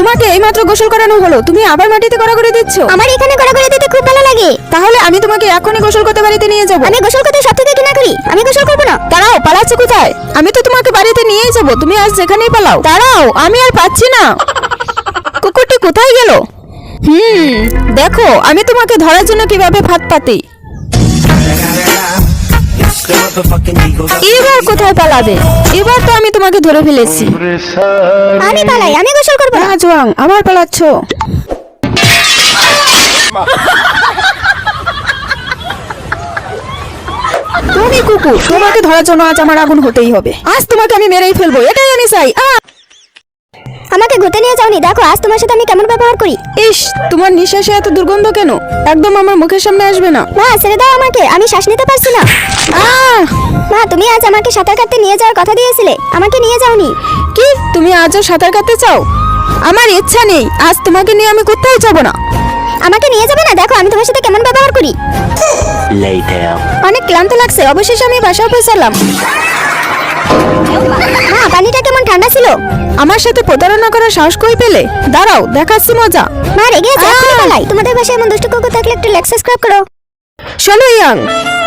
তোমাকে এইমাত্র গোসল করানো হলো, তুমি আবার মাটিতে গড়াগড়ি দিচ্ছ। আমার এখানে গড়াগড়ি দিতে খুব ভালো লাগে। তাহলে আমি তোমাকে এখনই গোসল করতে বাড়িতে নিয়ে যাব। আমি গোসল করতে সব থেকে ঘৃণা করি, আমি গোসল করব না। দাঁড়াও, পালাচ্ছ কোথায়? আমি তো তোমাকে বাড়িতে নিয়েই যাব, তুমি আজ যেখানেই পালাও। দাঁড়াও, আমি আর পাচ্ছি না। কুকুরটি কোথায় গেল? দেখো আমি তোমাকে ধরার জন্য কিভাবে ফাঁদ পাতি। এবার কোথায় পালাবে? এবার তো আমি তোমাকে ধরে ফেলেছি। আমি পালাই, আমি গোসল করব না। না জোয়াং, আবার পালাচ্ছ। তুমি কুকুর, তোমাকে ধরার জন্য আজ আমার আগুন হতেই হবে। আজ তোমাকে আমি মেরেই ফেলবো, এটাই আমি চাই। আমাকে ঘুরতে নিয়ে যাওনি, দেখো আজ তোমার সাথে আমি কেমন ব্যবহার করি। ইস, তোমার নিঃশ্বাসে এত দুর্গন্ধ কেন? একদম আমার মুখের সামনে আসবে না। মা ছেড়ে দাও আমাকে, আমি শ্বাস নিতে পারছি না। মা তুমি আজ আমাকে সাঁতার কাটতে নিয়ে যাওয়ার কথা দিয়েছিলে, আমাকে নিয়ে যাওনি। কি, তুমি আজও সাঁতার কাটতে চাও? আমার ইচ্ছা নেই, আজ তোমাকে নিয়ে আমি কোথাও যাব না। আমাকে নিয়ে যাবে না? দেখো আমি তোমার সাথে কেমন ব্যবহার করি। অনেক ক্লান্ত লাগছে, অবশেষে আমি বাসায় পৌঁছালাম। মা পানিটা কেমন ঠান্ডা ছিল। আমার সাথে প্রতারণা করার সাহস কই পেলে? দাঁড়াও, দেখাচ্ছি মজা। মা রেগে আছে, এখনই পালাই। তোমাদের বাসায় এমন দুষ্ট কুকুর থাকলে একটু লাইক সাবস্ক্রাইব করো। শোনো ইয়াং,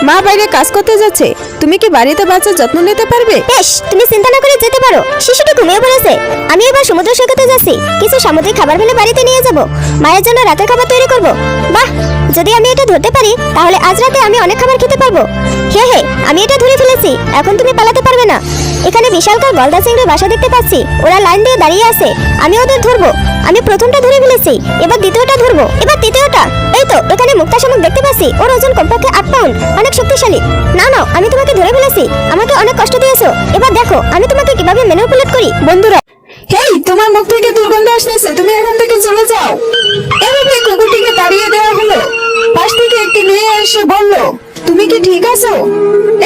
মা বাইরে কাজ করতে যাচ্ছে, তুমি কি বাড়িতে বাচ্চার যত্ন নিতে পারবে? বেশ, তুমি চিন্তা না করে যেতে পারো। শিশুটি ঘুমিয়ে পড়েছে। আমি এবার সমুদ্র সৈকতে যাচ্ছি, কিছু সামুদ্রিক খাবার ফেলে বাড়িতে নিয়ে যাব। মায়ের জন্য রাতের খাবার তৈরি করব। বাহ, যদি আমি এটা ধরতে পারি তাহলে আজ রাতে আমি অনেক খাবার খেতে পারবো। হে হে, আমি এটা ধরে ফেলেছি, এখন তুমি পালাতে পারবে না। এখানে বিশালকায় গলদা চিংড়ির বাসা দেখতে পাচ্ছি, ওরা লাইন দিয়ে দাঁড়িয়ে আছে। আমি ওদের ধরবো। আমি প্রথমটা ধরে ফেলেছি, এবার দ্বিতীয়টা ধরবো, এবার তৃতীয়টা। এই তো এখানে মুক্তা শামুক দেখতে পাচ্ছি, ওর ওজন কমপক্ষে 8 পাউন্ড, অনেক শক্তিশালী। না না, আমি তোমাকে ধরে ফেলেছি, আমাকে অনেক কষ্ট দিয়েছো। এবার দেখো আমি তোমাকে কিভাবে ম্যানিপুলেট করি। বন্ধুরা, হেই, তোমার মুখ থেকে দুর্গন্ধ আসতেছে, তুমি এখান থেকে চলে যাও। এভাবে কুকুরটিকে তাড়িয়ে দেওয়া হলো। পাশ থেকে একটি মেয়ে এসে বলল, তুমি কি ঠিক আছো?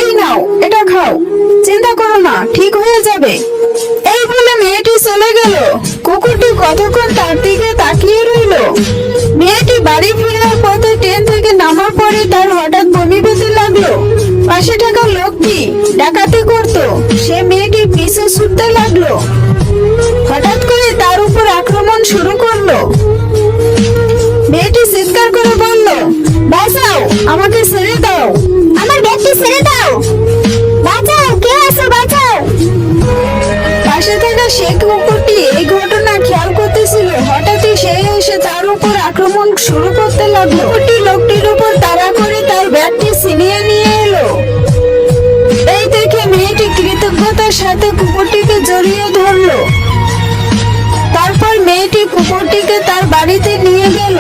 এই নাও, এটা খাও, চিন্তা করো না, ঠিক হয়ে যাবে। এই বলে মেয়েটি চলে গেল। কুকুরটি কতক্ষণ তার দিকে তাকিয়ে রইল। মেয়েটি বাড়ি ফেরার পথে ট্রেন থেকে নামার পরে তার হঠাৎ বমি পেতে লাগলো। পাশে থাকা লোকটি ডাকাতি করত, সে মেয়েটির পিছু ছুটতে লাগলো। হঠাৎ করে তার উপর আক্রমণ শুরু করলো। মেয়েটি চিৎকার করে বলল, বাঁচাও, আমাকে ছেড়ে দাও, আমার ব্যাগটি ছেড়ে দাও, বাঁচাও, কে আছো, বাঁচাও। পাশে থাকা সে কুকুরটি এই ঘটনা খেয়াল করতেছিল। হঠাৎই সে এসে তার উপর আক্রমণ শুরু করতে লাগলো। কুকুরটি লোকটির উপর তাড়া করে তার ব্যাগটি ছিনিয়ে নিয়ে এলো। এই দেখে মেয়েটি কৃতজ্ঞতার সাথে কুকুরটিকে জড়িয়ে ধরলো। তারপর মেয়েটি কুকুরটিকে তার বাড়িতে নিয়ে গেল।